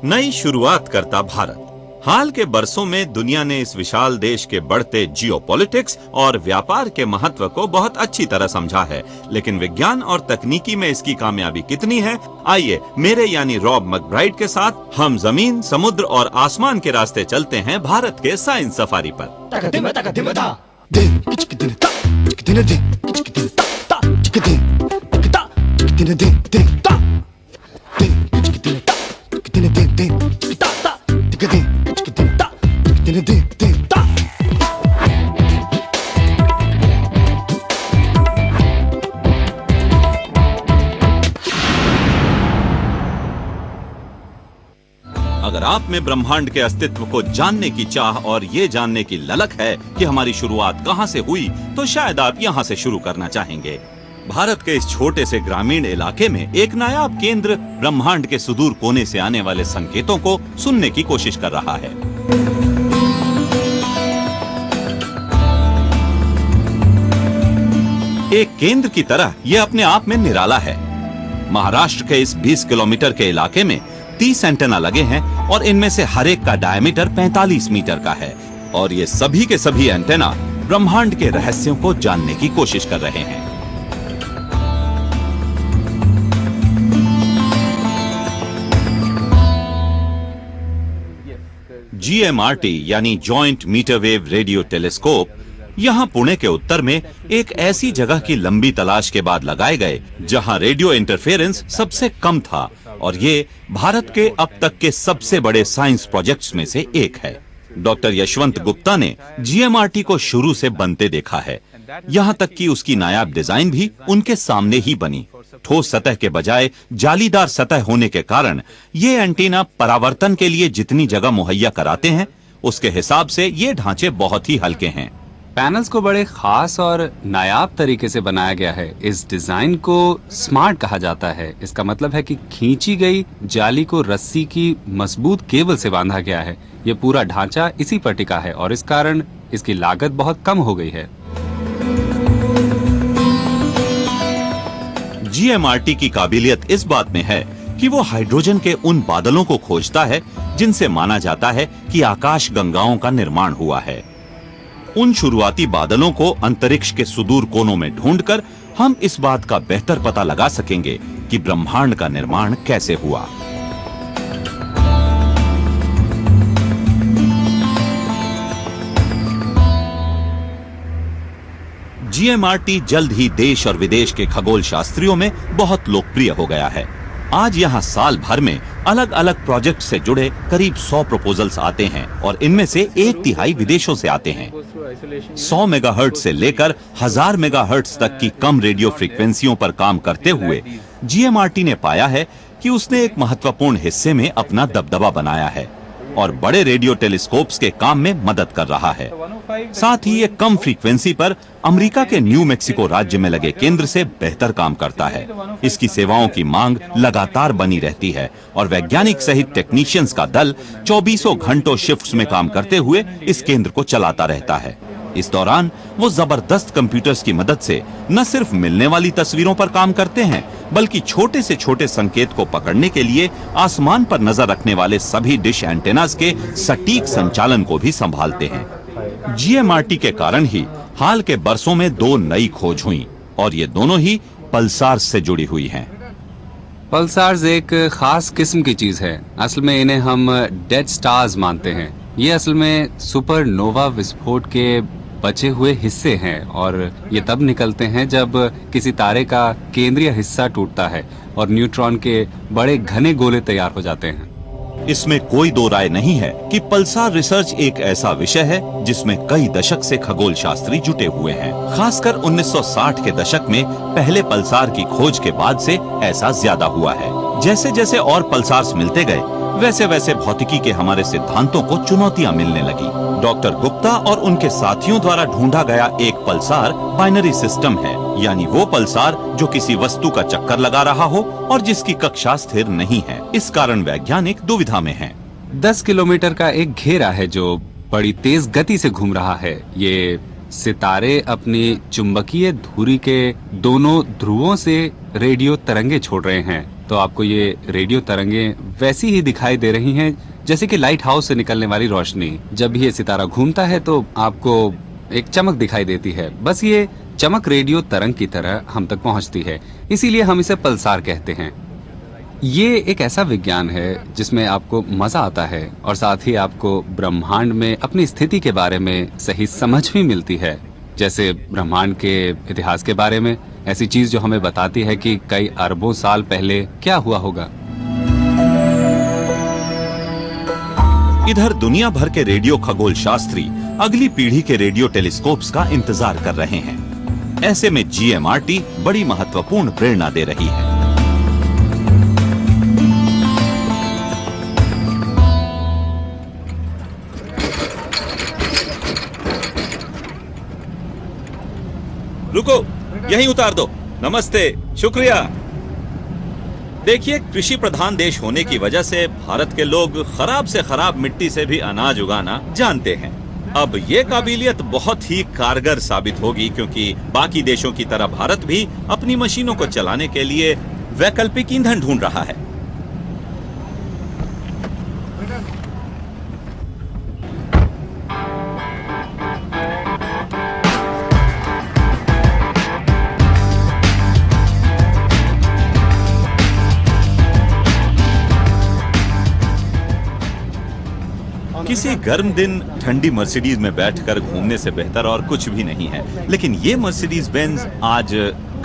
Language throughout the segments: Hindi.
नई शुरुआत करता भारत। हाल के बरसों में दुनिया ने इस विशाल देश के बढ़ते जियोपॉलिटिक्स और व्यापार के महत्व को बहुत अच्छी तरह समझा है, लेकिन विज्ञान और तकनीकी में इसकी कामयाबी कितनी है? आइए मेरे यानी रॉब मैकब्राइड के साथ हम जमीन, समुद्र और आसमान के रास्ते चलते हैं भारत के साइंस सफारी पर। अगर आप में ब्रह्मांड के अस्तित्व को जानने की चाह और ये जानने की ललक है कि हमारी शुरुआत कहां से हुई, तो शायद आप यहां से शुरू करना चाहेंगे। भारत के इस छोटे से ग्रामीण इलाके में एक नायाब केंद्र ब्रह्मांड के सुदूर कोने से आने वाले संकेतों को सुनने की कोशिश कर रहा है। एक केंद्र की तरह यह अपने आप में निराला है। महाराष्ट्र के इस 20 किलोमीटर के इलाके में 30 एंटेना लगे हैं और इनमें से हर एक का डायमीटर 45 मीटर का है और ये सभी के सभी एंटेना ब्रह्मांड के रहस्यों को जानने की कोशिश कर रहे हैं। GMRT यानी joint meter wave radio telescope यहाँ पुणे के उत्तर में एक ऐसी जगह की लंबी तलाश के बाद लगाए गए जहाँ रेडियो इंटरफेरेंस सबसे कम था और ये भारत के अब तक के सबसे बड़े साइंस प्रोजेक्ट्स में से एक है। डॉक्टर यशवंत गुप्ता ने GMRT को शुरू से बनते देखा है, यहाँ तक कि उसकी नायाब डिजाइन भी उनके सामने ही बनी। ठोस सतह के बजाय जालीदार सतह होने के कारण ये एंटीना परावर्तन के लिए जितनी जगह मुहैया कराते हैं, उसके हिसाब से ये ढांचे बहुत ही हल्के हैं। पैनल्स को बड़े खास और नायाब तरीके से बनाया गया है। इस डिजाइन को स्मार्ट कहा जाता है। इसका मतलब है कि खींची गई जाली को रस्सी की मजबूत केबल से बांधा गया है। ये पूरा ढांचा इसी पर टिका है और इस कारण इसकी लागत बहुत कम हो गई है। GMRT की काबिलियत इस बात में है कि वो हाइड्रोजन के उन बादलों को खोजता है जिनसे माना जाता है कि आकाश गंगाओं का निर्माण हुआ है। उन शुरुआती बादलों को अंतरिक्ष के सुदूर कोनों में ढूंढकर हम इस बात का बेहतर पता लगा सकेंगे कि ब्रह्मांड का निर्माण कैसे हुआ। GMRT जल्द ही देश और विदेश के खगोल शास्त्रियों में बहुत लोकप्रिय हो गया है। आज यहाँ साल भर में अलग अलग प्रोजेक्ट से जुड़े करीब 100 प्रपोजल्स आते हैं और इनमें से 1/3 विदेशों से आते हैं। 100 मेगाहर्ट्ज से लेकर 1000 मेगाहर्ट्ज तक की कम रेडियो फ्रीक्वेंसियों पर काम करते हुए GMRT ने पाया है कि उसने एक महत्वपूर्ण हिस्से में अपना दबदबा बनाया है और बड़े रेडियो टेलीस्कोप्स के काम में मदद कर रहा है। साथ ही ये कम फ्रीक्वेंसी पर अमेरिका के न्यू मेक्सिको राज्य में लगे केंद्र से बेहतर काम करता है। इसकी सेवाओं की मांग लगातार बनी रहती है और वैज्ञानिक सहित टेक्नीशियंस का दल 24 घंटों शिफ्ट्स में काम करते हुए इस केंद्र को चलाता रहता है। इस दौरान वो जबरदस्त कंप्यूटर्स की मदद से न सिर्फ मिलने वाली तस्वीरों पर काम करते हैं, बल्कि छोटे से छोटे संकेत को पकड़ने के लिए आसमान पर नजर रखने वाले सभी डिश एंटेनास के सटीक संचालन को भी संभालते हैं। GMRT के कारण ही हाल के बरसों में 2 नई खोज हुई और ये दोनों ही पल्सार्स से जुड़ी हुई हैं। पल्सार्स एक खास किस्म की चीज है। असल में इन्हें हम डेड स्टार्स मानते हैं। ये असल में सुपरनोवा विस्फोट के बचे हुए हिस्से हैं और ये तब निकलते हैं जब किसी तारे का केंद्रीय हिस्सा टूटता है और न्यूट्रॉन के बड़े घने गोले तैयार हो जाते हैं। इसमें कोई दो राय नहीं है कि पल्सार रिसर्च एक ऐसा विषय है जिसमें कई दशक से खगोल शास्त्री जुटे हुए हैं। खासकर 1960 के दशक में पहले पल्सार की खोज के बाद से ऐसा ज्यादा हुआ है। जैसे जैसे और पल्सार्स मिलते गए, वैसे वैसे भौतिकी के हमारे सिद्धांतों को चुनौतियां मिलने लगी। डॉक्टर गुप्ता और उनके साथियों द्वारा ढूंढा गया एक पल्सार बाइनरी सिस्टम है, यानी वो पल्सार जो किसी वस्तु का चक्कर लगा रहा हो और जिसकी कक्षा स्थिर नहीं है। इस कारण वैज्ञानिक दुविधा में हैं। 10 किलोमीटर का एक घेरा है जो बड़ी तेज गति से घूम रहा है। ये सितारे अपनी चुंबकीय धुरी के दोनों ध्रुवों से रेडियो तरंगे छोड़ रहे हैं। तो आपको ये रेडियो तरंगे वैसी ही दिखाई दे रही हैं जैसे कि लाइट हाउस से निकलने वाली रोशनी। जब ये सितारा घूमता है तो आपको एक चमक दिखाई देती है। बस ये चमक रेडियो तरंग की तरह हम तक पहुंचती है, इसीलिए हम इसे पल्सार कहते हैं। ये एक ऐसा विज्ञान है जिसमें आपको मजा आता है और साथ ही आपको ब्रह्मांड में अपनी स्थिति के बारे में सही समझ भी मिलती है। जैसे ब्रह्मांड के इतिहास के बारे में ऐसी चीज जो हमें बताती है कि कई अरबों साल पहले क्या हुआ होगा। इधर दुनिया भर के रेडियो खगोल शास्त्री अगली पीढ़ी के रेडियो टेलीस्कोप्स का इंतजार कर रहे हैं। ऐसे में GMRT बड़ी महत्वपूर्ण प्रेरणा दे रही है। रुको, यहीं उतार दो। नमस्ते, शुक्रिया। देखिए, कृषि प्रधान देश होने की वजह से भारत के लोग खराब से खराब मिट्टी से भी अनाज उगाना जानते हैं। अब ये काबिलियत बहुत ही कारगर साबित होगी, क्योंकि बाकी देशों की तरह भारत भी अपनी मशीनों को चलाने के लिए वैकल्पिक ईंधन ढूंढ रहा है। किसी गर्म दिन ठंडी मर्सिडीज में बैठकर घूमने से बेहतर और कुछ भी नहीं है। लेकिन ये मर्सिडीज बेंज आज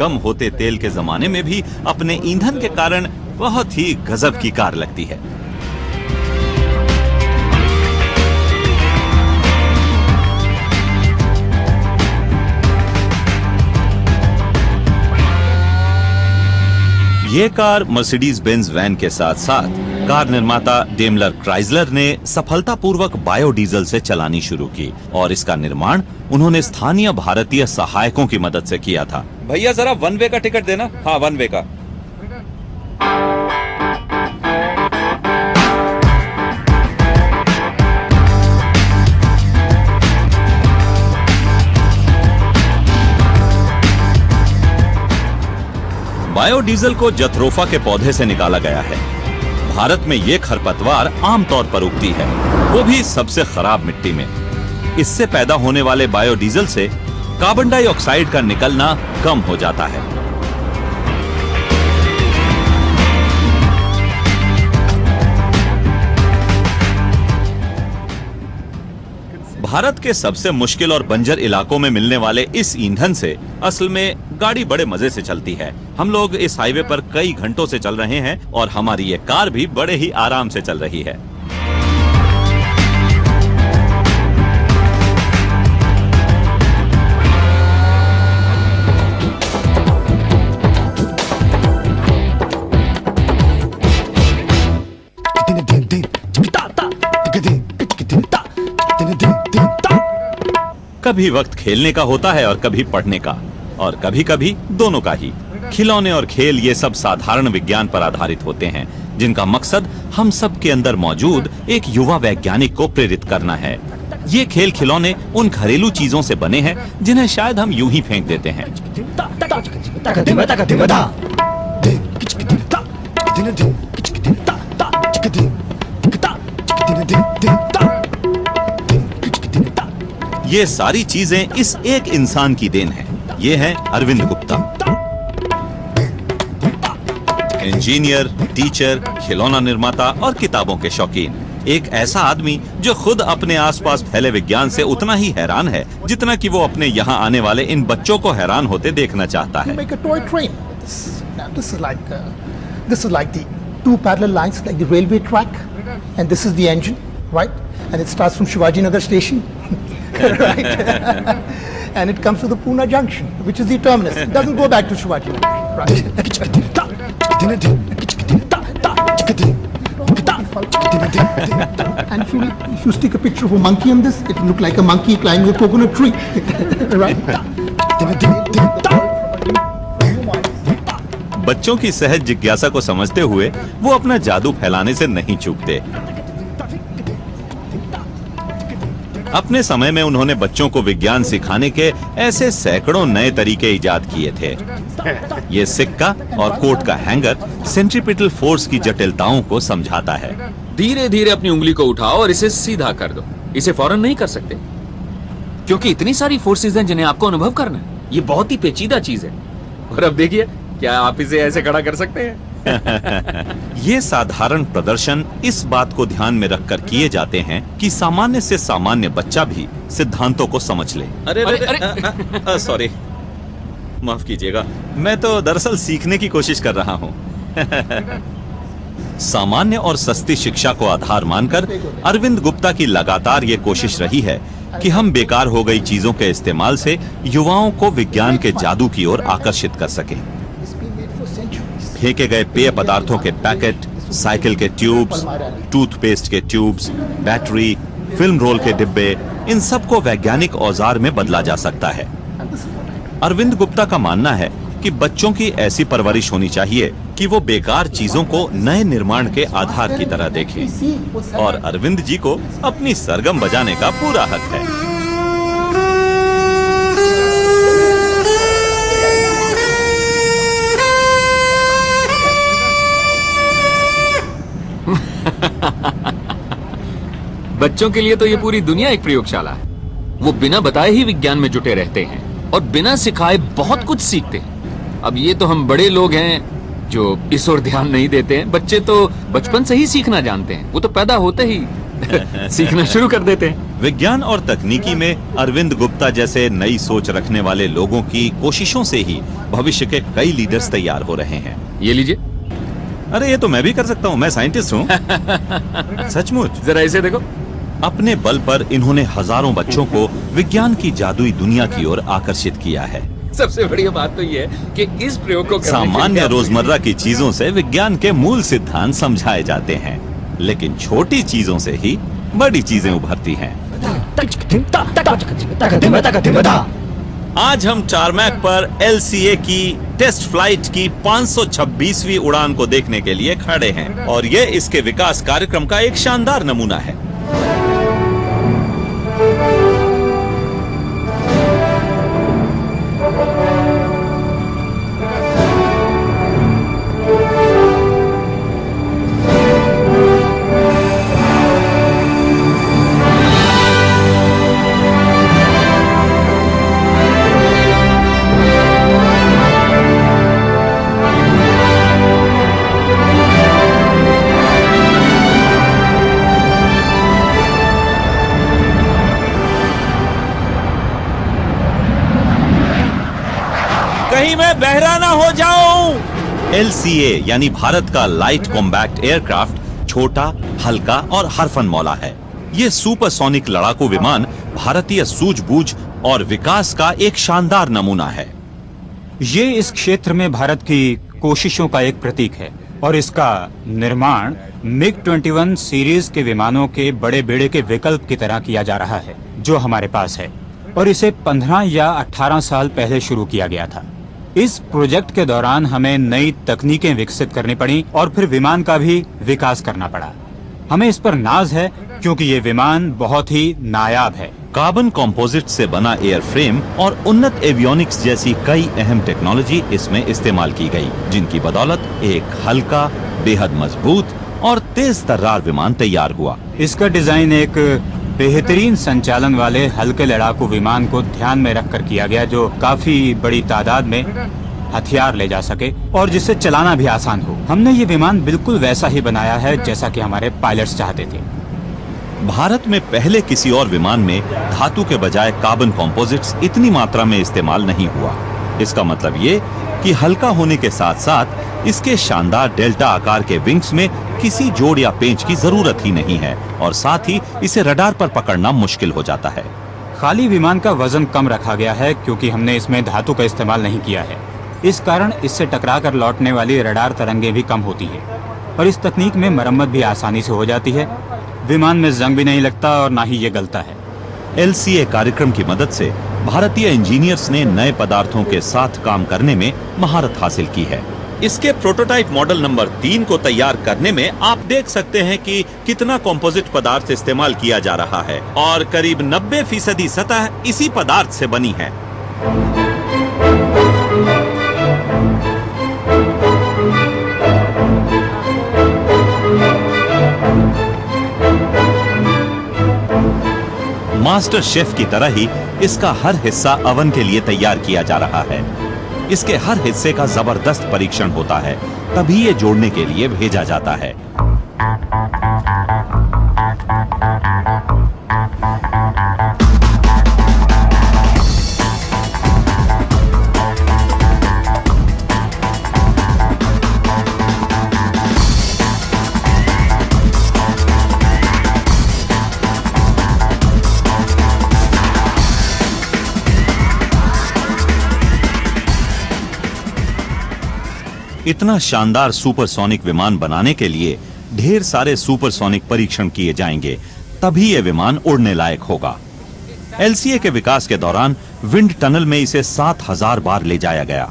कम होते तेल के जमाने में भी अपने ईंधन के कारण बहुत ही गजब की कार लगती है। ये कार मर्सिडीज बेंज वैन के साथ साथ कार निर्माता डेमलर क्राइजलर ने सफलतापूर्वक बायोडीजल से चलानी शुरू की और इसका निर्माण उन्होंने स्थानीय भारतीय सहायकों की मदद से किया था। भैया जरा 1 वे का टिकट देना। हाँ, 1 वे का। बायोडीजल को जथरोफा के पौधे से निकाला गया है। भारत में ये खरपतवार आमतौर पर उगती है, वो भी सबसे खराब मिट्टी में। इससे पैदा होने वाले बायोडीजल से कार्बन डाइऑक्साइड का निकलना कम हो जाता है। भारत के सबसे मुश्किल और बंजर इलाकों में मिलने वाले इस ईंधन से असल में गाड़ी बड़े मजे से चलती है। हम लोग इस हाईवे पर कई घंटों से चल रहे हैं और हमारी ये कार भी बड़े ही आराम से चल रही है। कभी वक्त खेलने का होता है और कभी पढ़ने का, और कभी कभी दोनों का ही। खिलौने और खेल ये सब साधारण विज्ञान पर आधारित होते हैं, जिनका मकसद हम सब के अंदर मौजूद एक युवा वैज्ञानिक को प्रेरित करना है। ये खेल खिलौने उन घरेलू चीजों से बने हैं जिन्हें शायद हम यूं ही फेंक देते हैं। ये सारी चीजें इस एक इंसान की देन है। ये है अरविंद गुप्ता, इंजीनियर, टीचर, खिलौना निर्माता और किताबों के शौकीन। एक ऐसा आदमी जो खुद अपने आसपास फैले विज्ञान से उतना ही हैरान है जितना कि वो अपने यहाँ आने वाले इन बच्चों को हैरान होते देखना चाहता है। This is like the 2 parallel lines, like the railway track, and this is the engine, right? And it starts from Shivaji Nagar station, right? And it comes to the Pune junction, which is the terminus. It doesn't go back to Shivaji Nagar, right? And if you stick a picture of a monkey on this, it will look like a monkey climbing a coconut tree, right? बच्चों की सहज जिज्ञासा को समझते हुए वो अपना जादू फैलाने से नहीं चूकते। अपने समय में उन्होंने बच्चों को विज्ञान सिखाने के ऐसे सैकड़ों नए तरीके इजाद किए थे। ये सिक्का और कोट का हैंगर सेंट्रीपिटल फोर्स की जटिलताओं को समझाता है। धीरे धीरे अपनी उंगली को उठाओ और इसे सीधा कर दो। इसे फौरन नहीं कर सकते क्योंकि इतनी सारी फोर्सेस हैं जिन्हें आपको अनुभव करना है। ये बहुत ही पेचीदा चीज है। और अब देखिए, क्या आप इसे ऐसे खड़ा कर सकते हैं? ये साधारण प्रदर्शन इस बात को ध्यान में रखकर किए जाते हैं कि सामान्य से सामान्य बच्चा भी सिद्धांतों को समझ ले। अरे सॉरी, माफ कीजिएगा, मैं तो दरअसल सीखने की कोशिश कर रहा हूँ। सामान्य और सस्ती शिक्षा को आधार मानकर अरविंद गुप्ता की लगातार ये कोशिश रही है कि हम बेकार हो गई चीजों के इस्तेमाल से युवाओं को विज्ञान के जादू की ओर आकर्षित कर सकें। फेंके गए पेय पदार्थों के पैकेट, साइकिल के ट्यूब्स, टूथपेस्ट के ट्यूब्स, बैटरी, फिल्म रोल के डिब्बे, इन सब को वैज्ञानिक औजार में बदला जा सकता है। अरविंद गुप्ता का मानना है कि बच्चों की ऐसी परवरिश होनी चाहिए कि वो बेकार चीजों को नए निर्माण के आधार की तरह देखें। और अरविंद जी को अपनी सरगम बजाने का पूरा हक है। बच्चों के लिए तो ये पूरी दुनिया एक प्रयोगशाला है। वो बिना बताए ही विज्ञान में जुटे रहते हैं और बिना सिखाए बहुत कुछ सीखते हैं। अब ये तो हम बड़े लोग हैं जो इस ओर ध्यान नहीं देते हैं। बच्चे तो बचपन से ही सीखना जानते हैं। वो तो पैदा होते ही सीखना शुरू कर देते हैं। विज्ञान और तकनीकी में अरविंद गुप्ता जैसे नई सोच रखने वाले लोगों की कोशिशों से ही भविष्य के कई लीडर्स तैयार हो रहे हैं। ये लीजिए। अरे ये तो मैं भी कर सकता हूँ, मैं साइंटिस्ट हूँ। सचमुच। जरा इसे देखो। अपने बल पर इन्होंने हजारों बच्चों को विज्ञान की जादुई दुनिया की ओर आकर्षित किया है। सबसे बढ़िया बात तो ये है कि इस प्रयोग को सामान्य रोजमर्रा की चीजों से विज्ञान के मूल सिद्धांत समझाए जाते हैं, लेकिन छोटी चीजों से ही बड़ी चीजें उभरती हैं। आज हम टारमैक पर LCA की टेस्ट फ्लाइट की 526वीं उड़ान को देखने के लिए खड़े हैं और ये इसके विकास कार्यक्रम का एक शानदार नमूना है। कहीं मैं बहरा ना हो जाऊं। LCA यानी भारत का लाइट कॉम्बैक्ट एयरक्राफ्ट छोटा, हल्का और हरफन मौला है। ये सुपरसोनिक लड़ाकू विमान भारतीय सूझबूझ और विकास का एक शानदार नमूना है। ये इस क्षेत्र में भारत की कोशिशों का एक प्रतीक है और इसका निर्माण MiG-21 सीरीज के विमानों के बड़े बेड़े के विकल्प की तरह किया जा रहा है जो हमारे पास है, और इसे 15 या 18 साल पहले शुरू किया गया था। इस प्रोजेक्ट के दौरान हमें नई तकनीकें विकसित करनी पड़ी और फिर विमान का भी विकास करना पड़ा। हमें इस पर नाज है क्योंकि ये विमान बहुत ही नायाब है। कार्बन कंपोजिट से बना एयरफ्रेम और उन्नत एवियोनिक्स जैसी कई अहम टेक्नोलॉजी इसमें इस्तेमाल की गई, जिनकी बदौलत एक हल्का, बेहद मजबूत और तेज तर्रार विमान तैयार हुआ। इसका डिजाइन एक बेहतरीन संचालन वाले हल्के लड़ाकू विमान को ध्यान में रखकर किया गया, जो काफी बड़ी तादाद में हथियार ले जा सके और जिसे चलाना भी आसान हो। हमने ये विमान बिल्कुल वैसा ही बनाया है जैसा कि हमारे पायलट्स चाहते थे। भारत में पहले किसी और विमान में धातु के बजाय कार्बन कंपोजिट्स इतनी मात्रा में इस्तेमाल नहीं हुआ। इसका मतलब ये कि हल्का होने के साथ साथ इसके शानदार डेल्टा आकार के विंग्स में किसी जोड़ या पेंच की जरूरत ही नहीं है और साथ ही इसे रडार पर पकड़ना मुश्किल हो जाता है। खाली विमान का वजन कम रखा गया है क्योंकि हमने इसमें धातु का इस्तेमाल नहीं किया है। इस कारण इससे टकराकर लौटने वाली रडार तरंगें भी कम होती है और इस तकनीक में मरम्मत भी आसानी से हो जाती है। विमान में जंग भी नहीं लगता और ना ही ये गलता है। LCA कार्यक्रम की मदद से भारतीय इंजीनियर्स ने नए पदार्थों के साथ काम करने में महारत हासिल की है। इसके प्रोटोटाइप मॉडल नंबर 3 को तैयार करने में आप देख सकते हैं कि कितना कंपोजिट पदार्थ इस्तेमाल किया जा रहा है और करीब 90% सतह इसी पदार्थ से बनी है। मास्टर शेफ की तरह ही इसका हर हिस्सा अवन के लिए तैयार किया जा रहा है। इसके हर हिस्से का जबरदस्त परीक्षण होता है, तभी ये जोड़ने के लिए भेजा जाता है। इतना शानदार सुपरसोनिक विमान बनाने के लिए ढेर सारे सुपरसोनिक परीक्षण किए जाएंगे, तभी यह विमान उड़ने लायक होगा। एलसीए के विकास के दौरान विंड टनल में इसे 7000 बार ले जाया गया।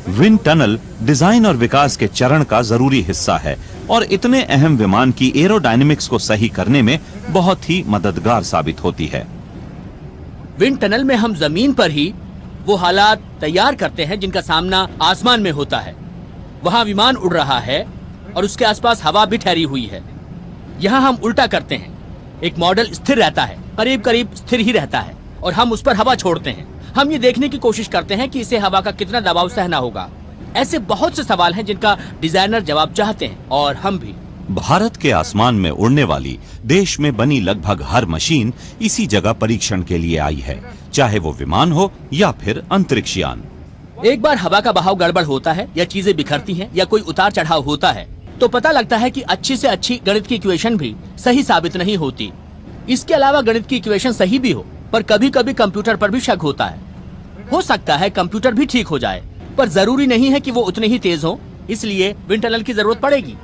विंड टनल डिजाइन और विकास के चरण का जरूरी हिस्सा है और इतने अहम विमान की एरोडायनेमिक्स को सही करने में बहुत ही मददगार साबित होती है। विंड टनल में हम जमीन पर ही वो हालात तैयार करते हैं जिनका सामना आसमान में होता है। वहाँ विमान उड़ रहा है और उसके आसपास हवा भी ठहरी हुई है। यहाँ हम उल्टा करते हैं, एक मॉडल स्थिर रहता है, करीब करीब स्थिर ही रहता है, और हम उस पर हवा छोड़ते हैं। हम ये देखने की कोशिश करते हैं कि इसे हवा का कितना दबाव सहना होगा। ऐसे बहुत से सवाल हैं जिनका डिजाइनर जवाब चाहते हैं, और हम भी। भारत के आसमान में उड़ने वाली देश में बनी लगभग हर मशीन इसी जगह परीक्षण के लिए आई है, चाहे वो विमान हो या फिर अंतरिक्ष यान। एक बार हवा का बहाव गड़बड़ होता है या चीजें बिखरती हैं या कोई उतार चढ़ाव होता है तो पता लगता है कि अच्छी से अच्छी गणित की इक्वेशन भी सही साबित नहीं होती। इसके अलावा गणित की इक्वेशन सही भी हो, पर कभी कभी कंप्यूटर पर भी शक होता है। हो सकता है कंप्यूटर भी ठीक हो जाए, पर जरूरी नहीं है कि वो उतने ही तेज हो, इसलिए विंड टनल की जरूरत पड़ेगी।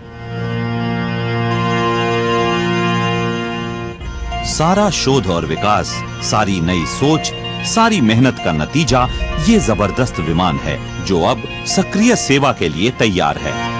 सारा शोध और विकास, सारी नई सोच, सारी मेहनत का नतीजा ये जबरदस्त विमान है जो अब सक्रिय सेवा के लिए तैयार है।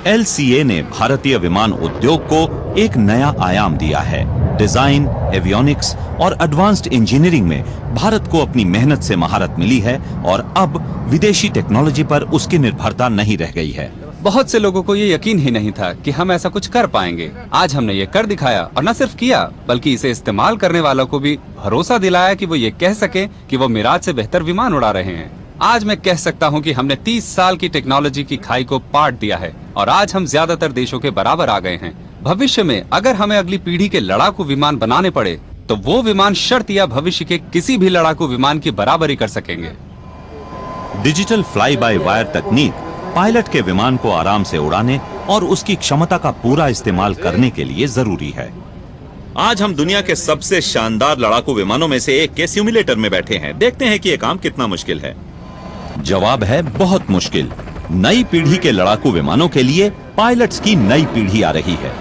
एलसीए ने भारतीय विमान उद्योग को एक नया आयाम दिया है। डिजाइन, एवियोनिक्स और एडवांस्ड इंजीनियरिंग में भारत को अपनी मेहनत से महारत मिली है और अब विदेशी टेक्नोलॉजी पर उसकी निर्भरता नहीं रह गई है। बहुत से लोगों को ये यकीन ही नहीं था कि हम ऐसा कुछ कर पाएंगे। आज हमने ये कर दिखाया, और न सिर्फ किया बल्कि इसे इस्तेमाल करने वालों को भी भरोसा दिलाया कि वो ये कह सके कि वो मिराज से बेहतर विमान उड़ा रहे हैं। आज मैं कह सकता हूं कि हमने 30 साल की टेक्नोलॉजी की खाई को पाट दिया है और आज हम ज्यादातर देशों के बराबर आ गए हैं। भविष्य में अगर हमें अगली पीढ़ी के लड़ाकू विमान बनाने पड़े तो वो विमान शर्त या भविष्य के किसी भी लड़ाकू विमान की बराबरी कर सकेंगे। डिजिटल फ्लाई बाय वायर तकनीक पायलट के विमान को आराम से उड़ाने और उसकी क्षमता का पूरा इस्तेमाल करने के लिए जरूरी है। आज हम दुनिया के सबसे शानदार लड़ाकू विमानों में से एक के सिमुलेटर में बैठे हैं। देखते हैं कि यह काम कितना मुश्किल है। जवाब है बहुत मुश्किल। नई पीढ़ी के लड़ाकू विमानों के लिए पायलट्स की नई पीढ़ी आ रही है।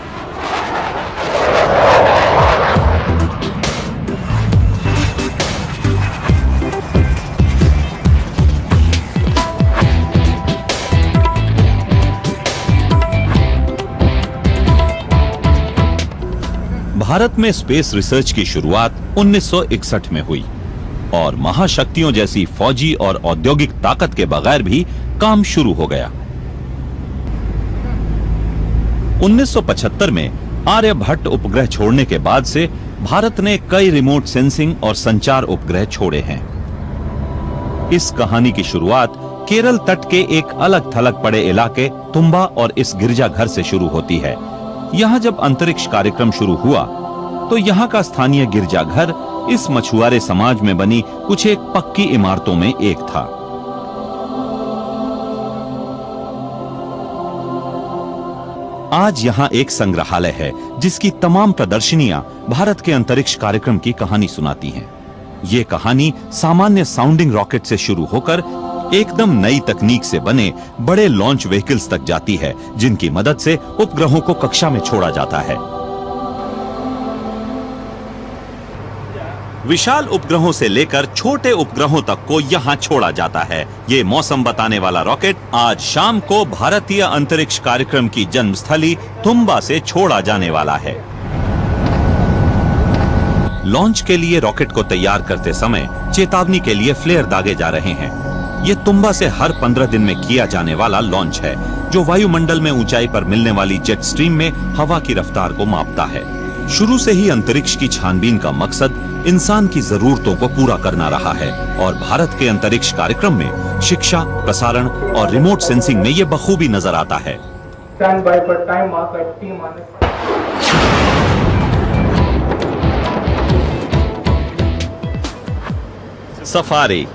भारत में स्पेस रिसर्च की शुरुआत 1961 में हुई और महाशक्तियों जैसी फौजी और औद्योगिक ताकत के बगैर भी काम शुरू हो गया। 1975 में आर्यभट्ट उपग्रह छोड़ने के बाद से भारत ने कई रिमोट सेंसिंग और संचार उपग्रह छोड़े हैं। इस कहानी की शुरुआत केरल तट के एक अलग थलग पड़े इलाके तुम्बा और इस गिरजाघर से शुरू होती है। यहाँ जब अंतरिक्ष कार्यक्रम शुरू हुआ तो यहाँ का स्थानीय गिरजाघर इस मछुआरे समाज में बनी कुछ एक पक्की इमारतों में एक था। आज यहाँ एक संग्रहालय है जिसकी तमाम प्रदर्शनियां भारत के अंतरिक्ष कार्यक्रम की कहानी सुनाती हैं। ये कहानी सामान्य साउंडिंग रॉकेट से शुरू होकर एकदम नई तकनीक से बने बड़े लॉन्च व्हीकल्स तक जाती है, जिनकी मदद से उपग्रहों को कक्षा में छोड़ा जाता है। विशाल उपग्रहों से लेकर छोटे उपग्रहों तक को यहाँ छोड़ा जाता है। ये मौसम बताने वाला रॉकेट आज शाम को भारतीय अंतरिक्ष कार्यक्रम की जन्मस्थली तुम्बा से छोड़ा जाने वाला है। लॉन्च के लिए रॉकेट को तैयार करते समय चेतावनी के लिए फ्लेयर दागे जा रहे हैं। ये तुम्बा से हर 15 दिन में किया जाने वाला लॉन्च है, जो वायुमंडल में ऊंचाई पर मिलने वाली जेट स्ट्रीम में हवा की रफ्तार को मापता है। शुरू से ही अंतरिक्ष की छानबीन का मकसद इंसान की जरूरतों को पूरा करना रहा है और भारत के अंतरिक्ष कार्यक्रम में शिक्षा, प्रसारण और रिमोट सेंसिंग में ये बखूबी नजर आता है। Stand by for time mark at T-minus. Safari,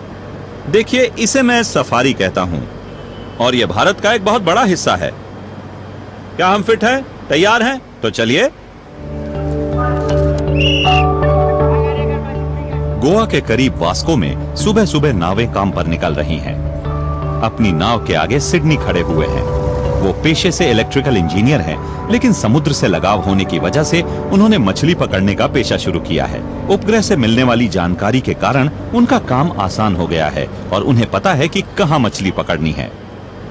देखिए इसे मैं सफारी कहता हूं और यह भारत का एक बहुत बड़ा हिस्सा है। क्या हम फिट हैं? तैयार हैं? तो चलिए। गोवा के करीब वास्को में सुबह सुबह नावें काम पर निकल रही हैं। अपनी नाव के आगे सिडनी खड़े हुए हैं। वो पेशे से इलेक्ट्रिकल इंजीनियर हैं, लेकिन समुद्र से लगाव होने की वजह से उन्होंने मछली पकड़ने का पेशा शुरू किया है। उपग्रह से मिलने वाली जानकारी के कारण उनका काम आसान हो गया है और उन्हें पता है कि कहाँ मछली पकड़नी है।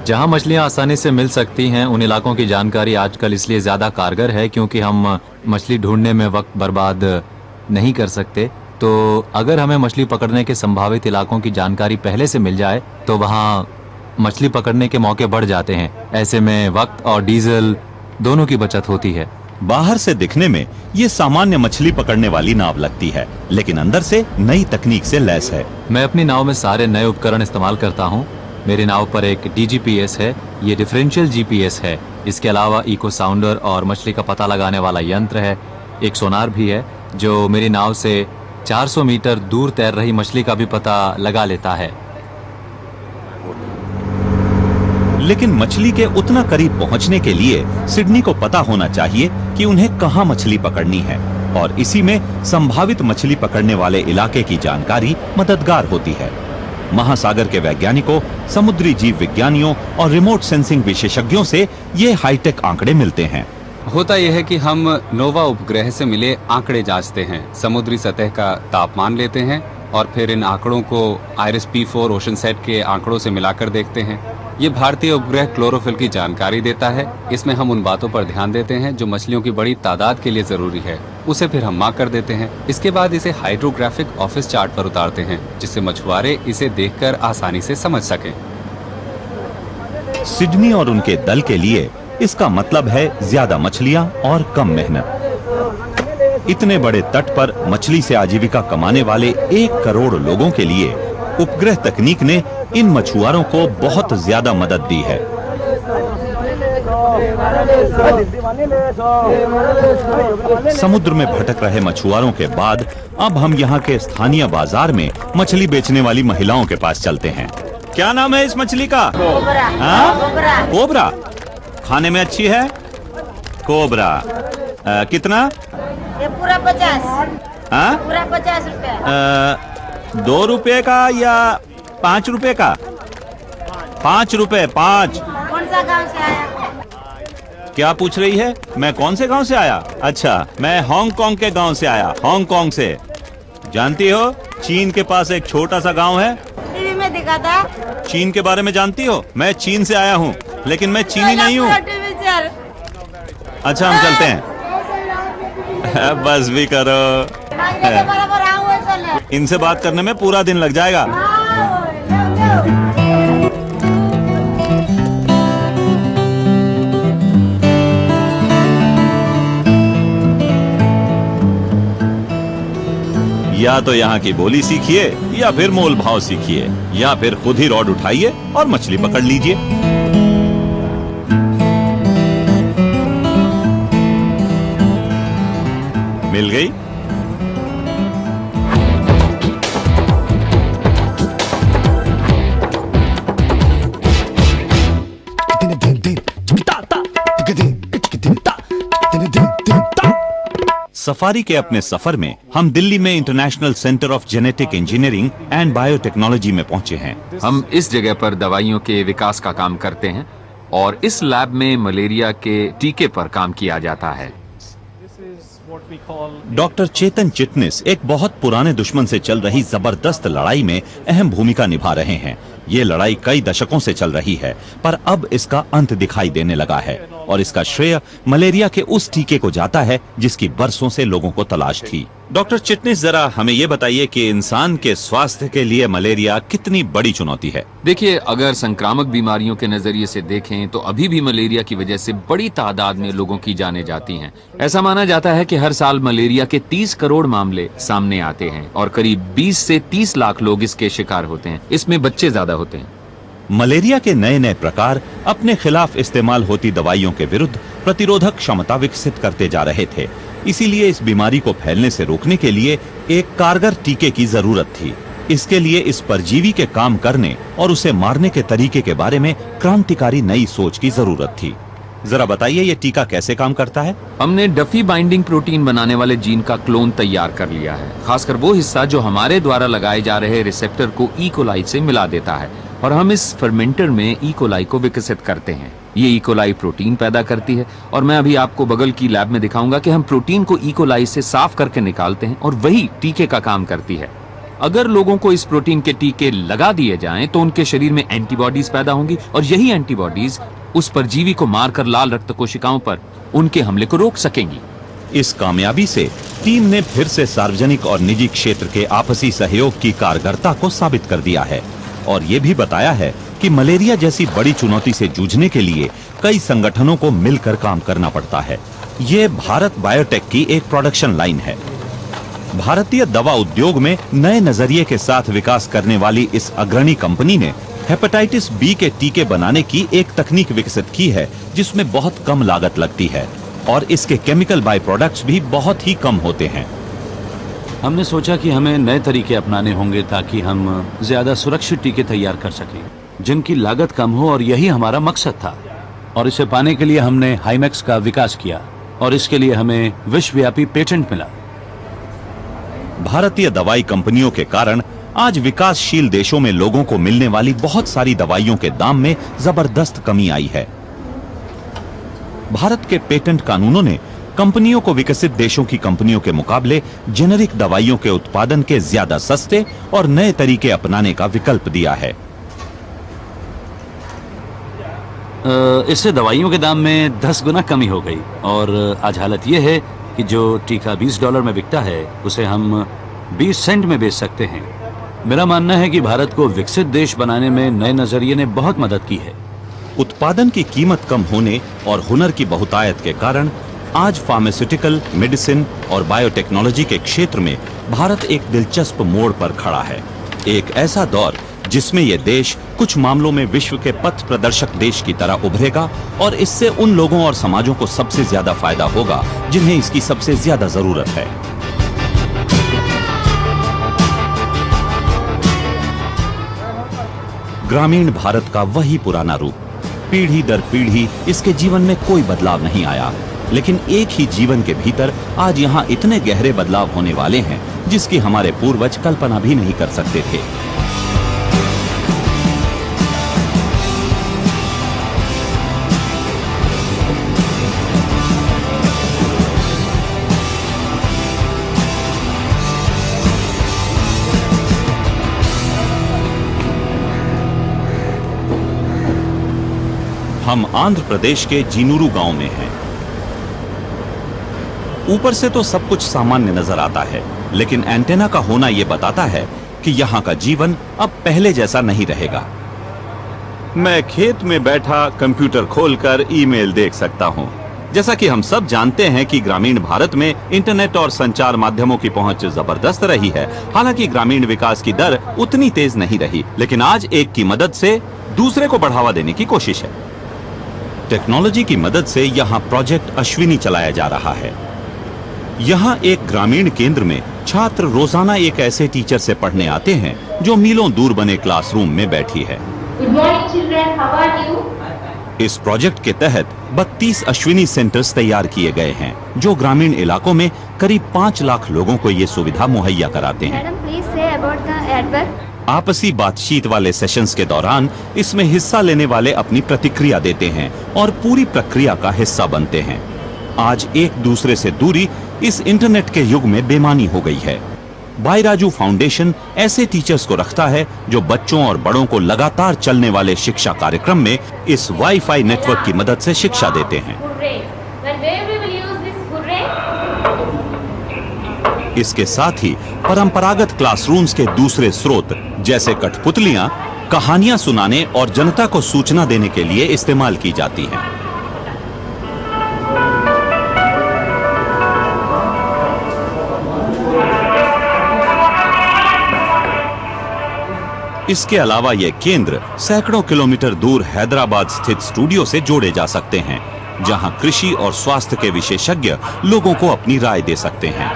जहां मछलियां आसानी से मिल सकती हैं, उन इलाकों की जानकारी आजकल इसलिए ज्यादा कारगर है क्योंकि हम मछली ढूंढने में वक्त बर्बाद नहीं कर सकते। तो अगर हमें मछली पकड़ने के संभावित इलाकों की जानकारी पहले से मिल जाए तो वहां मछली पकड़ने के मौके बढ़ जाते हैं। ऐसे में वक्त और डीजल दोनों की बचत होती है। बाहर से दिखने में ये सामान्य मछली पकड़ने वाली नाव लगती है, लेकिन अंदर से नई तकनीक से लैस है। मैं अपनी नाव में सारे नए उपकरण इस्तेमाल करता हूँ। मेरी नाव पर एक DGPS है, ये डिफरेंशियल GPS है। इसके अलावा इको साउंडर और मछली का पता लगाने वाला यंत्र है। एक सोनार भी है जो मेरी नाव से 400 मीटर दूर तैर रही मछली का भी पता लगा लेता है। लेकिन मछली के उतना करीब पहुंचने के लिए सिडनी को पता होना चाहिए कि उन्हें कहां मछली पकड़नी है, और इसी में संभावित मछली पकड़ने वाले इलाके की जानकारी मददगार होती है। महासागर के वैज्ञानिकों, समुद्री जीव विज्ञानियों और रिमोट सेंसिंग विशेषज्ञों से ये हाईटेक आंकड़े मिलते हैं। होता यह है कि हम नोवा उपग्रह से मिले आंकड़े जांचते हैं, समुद्री सतह का तापमान लेते हैं और फिर इन आंकड़ों को IRIS-P4 ओशनसेट के आंकड़ों से मिलाकर देखते हैं। ये भारतीय उपग्रह क्लोरोफिल की जानकारी देता है। इसमें हम उन बातों पर ध्यान देते हैं जो मछलियों की बड़ी तादाद के लिए जरूरी है, उसे फिर हम मार्क कर देते हैं। इसके बाद इसे हाइड्रोग्राफिक ऑफिस चार्ट पर उतारते हैं, जिससे मछुआरे इसे देखकर आसानी से समझ सकें। सिडनी और उनके दल के लिए इसका मतलब है ज्यादा मछलियां और कम मेहनत। इतने बड़े तट पर मछली से आजीविका कमाने वाले 1 करोड़ लोगों के लिए उपग्रह तकनीक ने इन मछुआरों को बहुत ज्यादा मदद दी है। समुद्र में भटक रहे मछुआरों के बाद अब हम यहाँ के स्थानीय बाजार में मछली बेचने वाली महिलाओं के पास चलते हैं। क्या नाम है इस मछली का? कोबरा। कोबरा खाने में अच्छी है। कोबरा कितना? ये पूरा 50। हाँ, पूरा 50 रुपए। 2 रुपए का या 5 रुपए का? 5 रुपए। 5। कौन सा गांव से आया? क्या पूछ रही है? मैं कौन से गांव से आया? अच्छा, मैं हांगकांग के गांव से आया। हांगकांग से। जानती हो, चीन के पास एक छोटा सा गांव है। टीवी में दिखा था। चीन के बारे में जानती हो? मैं चीन से आया हूँ, लेकिन मैं चीनी नहीं हूँ। अच्छा, हम चलते हैं। बस भी करो। इनसे बात करने में पूरा दिन लग जाएगा। या तो यहाँ की बोली सीखिए, या फिर मोल भाव सीखिए, या फिर खुद ही रॉड उठाइए और मछली पकड़ लीजिए। मिल गई। सफारी के अपने सफर में हम दिल्ली में international centre of genetic engineering and biotechnology में पहुंचे हैं। हम इस जगह पर दवाइयों के विकास का काम करते हैं और इस लैब में मलेरिया के टीके पर काम किया जाता है। डॉक्टर चेतन चिटनिस एक बहुत पुराने दुश्मन से चल रही जबरदस्त लड़ाई में अहम भूमिका निभा रहे हैं। ये लड़ाई कई दशकों से चल रही है, पर अब इसका अंत दिखाई देने लगा है और इसका श्रेय मलेरिया के उस टीके को जाता है जिसकी बरसों से लोगों को तलाश थी। डॉक्टर चिटनिस, जरा हमें ये बताइए कि इंसान के स्वास्थ्य के लिए मलेरिया कितनी बड़ी चुनौती है? देखिए, अगर संक्रामक बीमारियों के नजरिए से देखें तो अभी भी मलेरिया की वजह से बड़ी तादाद में लोगों की जानें जाती हैं। ऐसा माना जाता है कि हर साल मलेरिया के 30 करोड़ मामले सामने आते हैं और करीब 20 से 30 लाख लोग इसके शिकार होते हैं। इसमें बच्चे ज्यादा होते हैं। मलेरिया के नए नए प्रकार अपने खिलाफ इस्तेमाल होती दवाइयों के विरुद्ध प्रतिरोधक क्षमता विकसित करते जा रहे थे। इसीलिए इस बीमारी को फैलने से रोकने के लिए एक कारगर टीके की जरूरत थी। इसके लिए इस परजीवी के काम करने और उसे मारने के तरीके के बारे में क्रांतिकारी नई सोच की जरूरत थी। जरा बताइए, ये टीका कैसे काम करता है? हमने डफी बाइंडिंग प्रोटीन बनाने वाले जीन का क्लोन तैयार कर लिया है, खासकर वो हिस्सा जो हमारे द्वारा लगाए जा रहे रिसेप्टर को ई कोलाई से मिला देता है, और हम इस फर्मेंटर में ई कोलाई को विकसित करते हैं। ये ई कोलाई प्रोटीन पैदा करती है और मैं अभी आपको बगल की लैब में दिखाऊंगा कि हम प्रोटीन को ई कोलाई से साफ करके निकालते हैं और वही टीके का काम करती है। अगर लोगों को इस प्रोटीन के टीके लगा दिए जाएं तो उनके शरीर में एंटीबॉडीज पैदा होंगी और यही एंटीबॉडीज उस परजीवी को मारकर लाल रक्त कोशिकाओं पर उनके हमले को रोक सकेंगी। इस कामयाबी से टीम ने फिर से सार्वजनिक और निजी क्षेत्र के आपसी सहयोग की कारगरता को साबित कर दिया है और ये भी बताया है कि मलेरिया जैसी बड़ी चुनौती से जूझने के लिए कई संगठनों को मिलकर काम करना पड़ता है। ये भारत बायोटेक की एक प्रोडक्शन लाइन है। भारतीय दवा उद्योग में नए नजरिए के साथ विकास करने वाली इस अग्रणी कंपनी ने हेपेटाइटिस बी के टीके बनाने की एक तकनीक विकसित की है जिसमें बहुत कम लागत लगती है और इसके केमिकल बाय प्रोडक्ट्स भी बहुत ही कम होते हैं। हमने सोचा कि हमें नए तरीके अपनाने होंगे ताकि हम ज्यादा सुरक्षित टीके तैयार कर सकें जिनकी लागत कम हो, और यही हमारा मकसद था। और इसे पाने के लिए हमने हाइमैक्स का विकास किया और इसके लिए हमें विश्वव्यापी पेटेंट मिला। भारतीय दवाई कंपनियों के कारण आज विकासशील देशों में लोगों को मिलने वाली बहुत सारी दवाइयों के दाम में जबरदस्त कमी आई है। भारत के पेटेंट कानूनों ने कंपनियों को विकसित देशों की कंपनियों के मुकाबले जेनेरिक दवाइयों के उत्पादन के ज्यादा सस्ते और नए तरीके अपनाने का विकल्प दिया है। इससे दवाइयों के दाम में 10 गुना कमी हो गई और आज हालत यह है कि जो टीका $20 में बिकता है उसे हम 20 सेंट में बेच सकते हैं। मेरा मानना है कि भारत को विकसित देश बनाने में नए नजरिए ने बहुत मदद की है। उत्पादन की कीमत कम होने और हुनर की बहुतायत के कारण आज फार्मास्यूटिकल, मेडिसिन और बायोटेक्नोलॉजी के क्षेत्र में भारत एक दिलचस्प मोड़ पर खड़ा है। एक ऐसा दौर जिसमें यह देश कुछ मामलों में विश्व के पथ प्रदर्शक देश की तरह उभरेगा और इससे उन लोगों और समाजों को सबसे ज्यादा फायदा होगा जिन्हें इसकी सबसे ज्यादा जरूरत है। ग्रामीण भारत का वही पुराना रूप, पीढ़ी दर पीढ़ी इसके जीवन में कोई बदलाव नहीं आया, लेकिन एक ही जीवन के भीतर आज यहाँ इतने गहरे बदलाव होने वाले हैं जिसकी हमारे पूर्वज कल्पना भी नहीं कर सकते थे। हम आंध्र प्रदेश के जीनुरु गांव में हैं। ऊपर से तो सब कुछ सामान्य नजर आता है, लेकिन एंटेना का होना यह बताता है कि यहाँ का जीवन अब पहले जैसा नहीं रहेगा। मैं खेत में बैठा कंप्यूटर खोलकर ईमेल देख सकता हूँ। जैसा कि हम सब जानते हैं कि ग्रामीण भारत में इंटरनेट और संचार माध्यमों की पहुंच जबरदस्त रही है। हालांकि ग्रामीण विकास की दर उतनी तेज नहीं रही, लेकिन आज एक की मदद से दूसरे को बढ़ावा देने की कोशिश है। टेक्नोलॉजी की मदद से यहाँ प्रोजेक्ट अश्विनी चलाया जा रहा है। यहाँ एक ग्रामीण केंद्र में छात्र रोजाना एक ऐसे टीचर से पढ़ने आते हैं जो मीलों दूर बने क्लासरूम में बैठी है। Good morning, children. How are you? इस प्रोजेक्ट के तहत 32 अश्विनी सेंटर्स तैयार किए गए हैं, जो ग्रामीण इलाकों में करीब 5 लाख लोगों को ये सुविधा मुहैया कराते हैं। Madam please say about the एडवर्क। आपसी बातचीत वाले सेशंस के दौरान इसमें हिस्सा लेने वाले अपनी प्रतिक्रिया देते हैं और पूरी प्रक्रिया का हिस्सा बनते हैं। आज एक दूसरे से दूरी इस इंटरनेट के युग में बेमानी हो गई है। बाईराजू फाउंडेशन ऐसे टीचर्स को रखता है जो बच्चों और बड़ों को लगातार चलने वाले शिक्षा कार्यक्रम में इस वाईफाई नेटवर्क की मदद से शिक्षा देते हैं। इसके साथ ही परंपरागत क्लासरूम्स के दूसरे स्रोत जैसे कठपुतलियां कहानियां सुनाने और जनता को सूचना देने के लिए इस्तेमाल की जाती हैं। इसके अलावा ये केंद्र सैकड़ों किलोमीटर दूर हैदराबाद स्थित स्टूडियो से जोड़े जा सकते हैं, जहां कृषि और स्वास्थ्य के विशेषज्ञ लोगों को अपनी राय दे सकते हैं।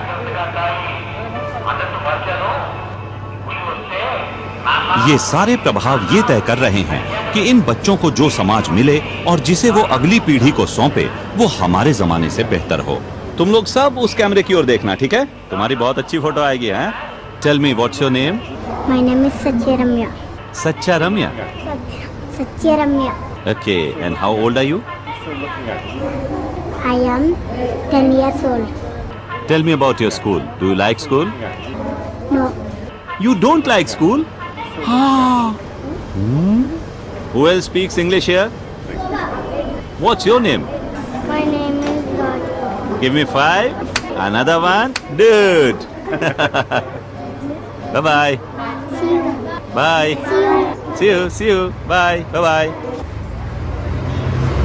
ये सारे प्रभाव ये तय कर रहे हैं कि इन बच्चों को जो समाज मिले और जिसे वो अगली पीढ़ी को सौंपे, वो हमारे जमाने से बेहतर हो। तुम लोग सब उस कैमरे की ओर देखना, ठीक है? तुम्हारी बहुत अच्छी फोटो आएगी। हैं? Tell me what's your name? My name is सच्चे रम्या। सच्चा रम्या। सच्चे Ramya. Okay, and how old are you? I am 10 years old. Tell me about your school. Do you like school? No. You don't like school? Who else speaks English here? What's your name? My name is God. Give me 5. Another one. Dude. Bye bye. See you. Bye. See you. See you. Bye. Bye bye.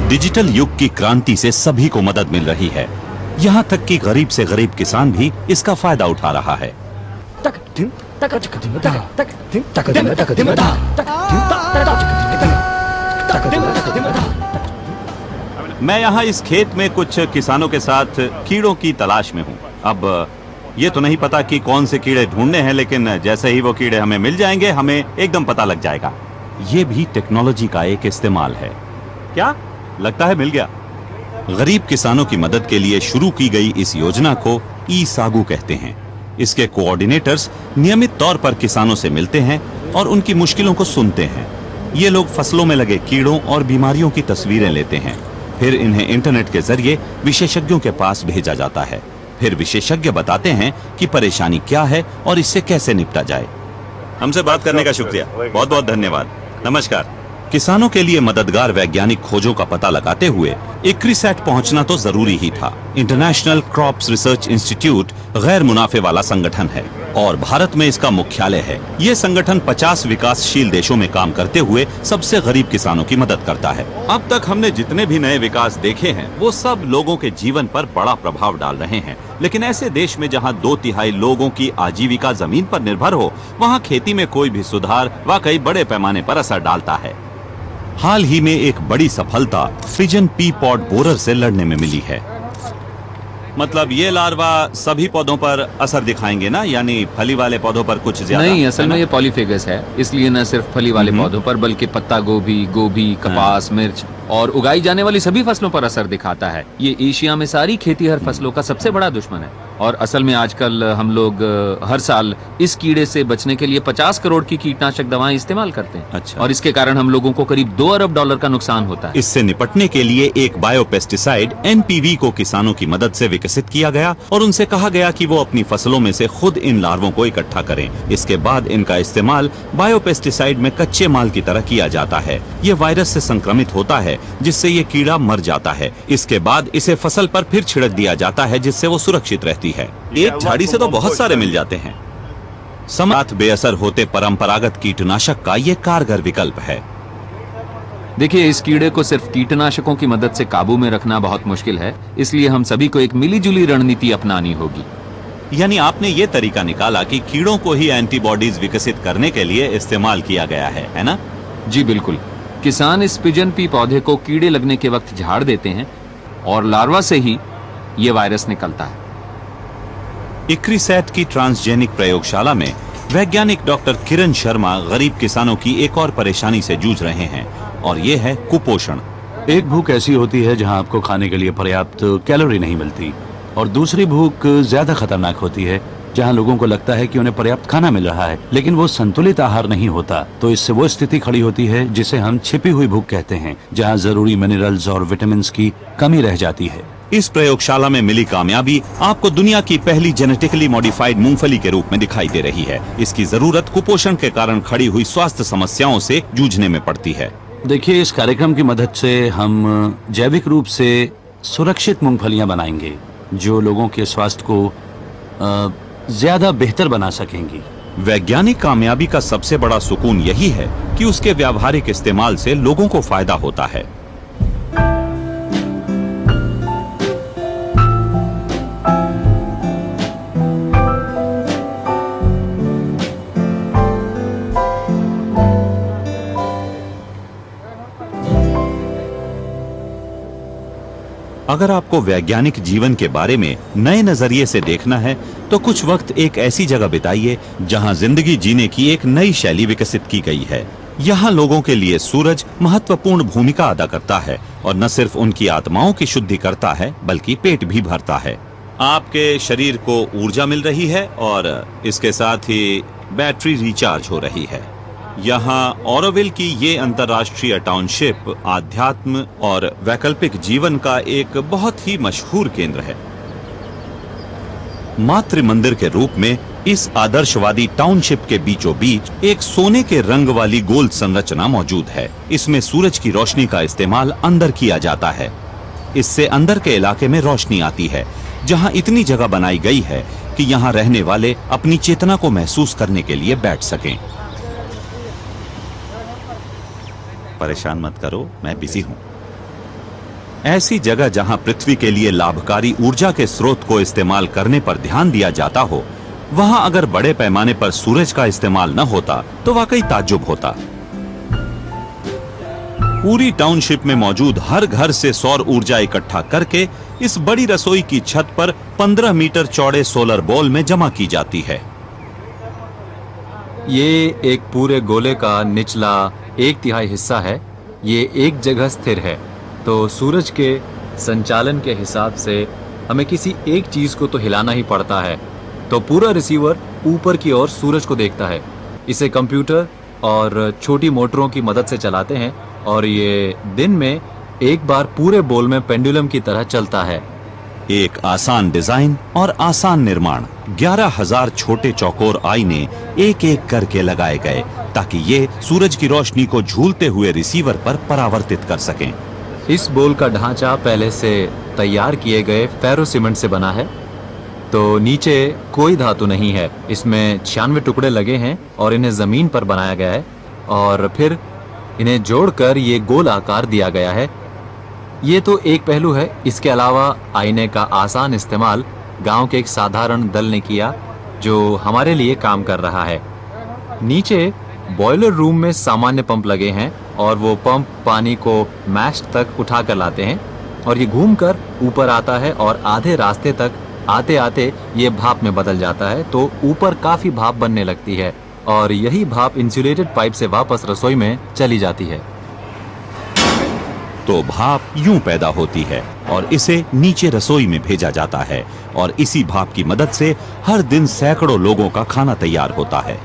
Digital युग की क्रांति से सभी को मदद मिल रही है। यहाँ तक कि गरीब से गरीब किसान भी इसका फायदा उठा रहा है। मैं यहाँ इस खेत में कुछ किसानों के साथ कीड़ों की तलाश में हूँ। अब ये तो नहीं पता कि कौन से कीड़े ढूंढने हैं, लेकिन जैसे ही वो कीड़े हमें मिल जाएंगे, हमें एकदम पता लग जाएगा। ये भी टेक्नोलॉजी का एक इस्तेमाल है। क्या लगता है मिल गया? गरीब किसानों की मदद के लिए शुरू की गई इस योजना को ई-सागु कहते हैं। इसके कोऑर्डिनेटर्स नियमित तौर पर किसानों से मिलते हैं और उनकी मुश्किलों को सुनते हैं। ये लोग फसलों में लगे कीड़ों और बीमारियों की तस्वीरें लेते हैं, फिर इन्हें इंटरनेट के जरिए विशेषज्ञों के पास भेजा जाता है। फिर विशेषज्ञ बताते हैं कि परेशानी क्या है और इससे कैसे निपटा जाए। हमसे बात करने का शुक्रिया, बहुत बहुत धन्यवाद। नमस्कार। किसानों के लिए मददगार वैज्ञानिक खोजों का पता लगाते हुए इक्रिसैट पहुंचना तो जरूरी ही था। इंटरनेशनल क्रॉप्स रिसर्च इंस्टीट्यूट गैर मुनाफे वाला संगठन है और भारत में इसका मुख्यालय है। ये संगठन 50 विकासशील देशों में काम करते हुए सबसे गरीब किसानों की मदद करता है। अब तक हमने जितने भी नए विकास देखे हैं, वो सब लोगों के जीवन पर बड़ा प्रभाव डाल रहे हैं। लेकिन ऐसे देश में जहाँ 2/3 लोगों की आजीविका जमीन पर निर्भर हो, वहाँ खेती में कोई भी सुधार वाकई बड़े पैमाने पर असर डालता है। हाल ही में एक बड़ी सफलता फ्रिजन पी पॉड बोरर से लड़ने में मिली है। मतलब ये लार्वा सभी पौधों पर असर दिखाएंगे ना, यानी फली वाले पौधों पर कुछ ज्यादा? नहीं, असल में ये पॉलीफेगस है, इसलिए न सिर्फ फली वाले पौधों पर बल्कि पत्ता गोभी, कपास, मिर्च और उगाई जाने वाली सभी फसलों पर असर दिखाता है। ये एशिया में सारी खेतीहर फसलों का सबसे बड़ा दुश्मन है और असल में आजकल हम लोग हर साल इस कीड़े से बचने के लिए 50 करोड़ की कीटनाशक दवाएं इस्तेमाल करते हैं। अच्छा। और इसके कारण हम लोगों को करीब $2 अरब का नुकसान होता है। इससे निपटने के लिए एक बायोपेस्टिसाइड NPV को किसानों की मदद से विकसित किया गया और उनसे कहा गया कि वो अपनी फसलों में से खुद इन लार्वों को इकट्ठा करें। इसके बाद इनका इस्तेमाल बायोपेस्टिसाइड में कच्चे माल की तरह किया जाता है। ये वायरस से संक्रमित होता है, जिससे ये कीड़ा मर जाता है। इसके बाद इसे फसल पर फिर छिड़क दिया जाता है, जिससे वो सुरक्षित रहती है। एक झाड़ी से तो बहुत सारे मिल जाते हैं। समाप्त बेअसर होते परंपरागत कीटनाशक का ये कारगर विकल्प है। देखिए, इस कीड़े को सिर्फ कीटनाशकों की मदद से काबू में रखना बहुत मुश्किल है, इसलिए हम सभी को एक मिलीजुली रणनीति अपनानी होगी। यानी आपने ये तरीका निकाला कि कीड़ों को ही एंटीबॉडीज विकसित करने के लिए इस्तेमाल किया गया है ना? जी बिल्कुल। किसान इस पिजन पी पौधे को कीड़े लगने के वक्त झाड़ देते हैं और लार्वा से ही ये वायरस निकलता है। इक्रिसैट की ट्रांसजेनिक प्रयोगशाला में वैज्ञानिक डॉक्टर किरण शर्मा गरीब किसानों की एक और परेशानी से जूझ रहे हैं और ये है कुपोषण। एक भूख ऐसी होती है जहां आपको खाने के लिए पर्याप्त कैलोरी नहीं मिलती, और दूसरी भूख ज्यादा खतरनाक होती है जहां लोगों को लगता है कि उन्हें पर्याप्त खाना मिल रहा है लेकिन वो संतुलित आहार नहीं होता। तो इससे वो स्थिति खड़ी होती है जिसे हम छिपी हुई भूख कहते हैं, जहां जरूरी मिनरल्स और विटामिन की कमी रह जाती है। इस प्रयोगशाला में मिली कामयाबी आपको दुनिया की पहली जेनेटिकली मॉडिफाइड मूंगफली के रूप में दिखाई दे रही है। इसकी जरूरत कुपोषण के कारण खड़ी हुई स्वास्थ्य समस्याओं से जूझने में पड़ती है। देखिए, इस कार्यक्रम की मदद से हम जैविक रूप से सुरक्षित मूंगफलियां बनाएंगे जो लोगों के स्वास्थ्य को ज्यादा बेहतर बना सकेंगी। वैज्ञानिक कामयाबी का सबसे बड़ा सुकून यही है कि उसके व्यावहारिक इस्तेमाल से लोगों को फायदा होता है। अगर आपको वैज्ञानिक जीवन के बारे में नए नजरिए से देखना है तो कुछ वक्त एक ऐसी जगह बिताइए जहां जिंदगी जीने की एक नई शैली विकसित की गई है। यहाँ लोगों के लिए सूरज महत्वपूर्ण भूमिका अदा करता है और न सिर्फ उनकी आत्माओं की शुद्धि करता है बल्कि पेट भी भरता है। आपके शरीर को ऊर्जा मिल रही है और इसके साथ ही बैटरी रिचार्ज हो रही है। यहाँ ऑरोविल की ये अंतर्राष्ट्रीय टाउनशिप आध्यात्म और वैकल्पिक जीवन का एक बहुत ही मशहूर केंद्र है। मातृ मंदिर के रूप में इस आदर्शवादी टाउनशिप के बीचों बीच एक सोने के रंग वाली गोल संरचना मौजूद है। इसमें सूरज की रोशनी का इस्तेमाल अंदर किया जाता है। इससे अंदर के इलाके में रोशनी आती है, जहां इतनी जगह बनाई गई है कि यहां रहने वाले अपनी चेतना को महसूस करने के लिए बैठ सकें। परेशान मत करो, मैं बिजी हूं। ऐसी जगह जहां पृथ्वी के लिए लाभकारी ऊर्जा के स्रोत को इस्तेमाल करने पर ध्यान दिया जाता हो, वहां अगर बड़े पैमाने पर सूरज का इस्तेमाल न होता तो वाकई ताज्जुब होता। पूरी टाउनशिप में मौजूद हर घर से सौर ऊर्जा इकट्ठा करके इस बड़ी रसोई की छत पर 15 मीटर चौड़े सोलर बॉल में जमा की जाती है। ये एक पूरे गोले का निचला 1/3 हिस्सा है। ये एक जगह स्थिर है, तो सूरज के संचालन के हिसाब से हमें किसी एक चीज को तो हिलाना ही पड़ता है, तो पूरा रिसीवर ऊपर की ओर सूरज को देखता है। इसे कंप्यूटर और छोटी मोटरों की मदद से चलाते हैं और ये दिन में एक बार पूरे बॉल में पेंडुलम की तरह चलता है। एक आसान डिजाइन और आसान निर्माण, 11,000 छोटे चौकोर आईने एक एक करके लगाए गए ताकि ये सूरज की रोशनी को झूलते हुए रिसीवर पर परावर्तित कर सकें। इस बॉल का ढांचा पहले से तैयार किए गए फेरो सीमेंट से बना है, तो नीचे कोई धातु नहीं है। इसमें 96 टुकड़े लगे हैं और इन्हें जमीन पर बनाया गया है और फिर इन्हें जोड़कर ये गोल आकार दिया गया है। ये तो एक पहलू है। इसके अलावा आईने का आसान इस्तेमाल गांव के एक साधारण दल ने किया जो हमारे लिए काम कर रहा है। नीचे बॉयलर रूम में सामान्य पंप लगे हैं और वो पंप पानी को मैस्ट तक उठा कर लाते हैं और ये घूमकर ऊपर आता है और आधे रास्ते तक आते आते ये भाप में बदल जाता है, तो ऊपर काफी भाप बनने लगती है और यही भाप इंसुलेटेड पाइप से वापस रसोई में चली जाती है। तो भाप यूं पैदा होती है और इसे नीचे रसोई में भेजा जाता है और इसी भाप की मदद से हर दिन सैकड़ों लोगों का खाना तैयार होता है।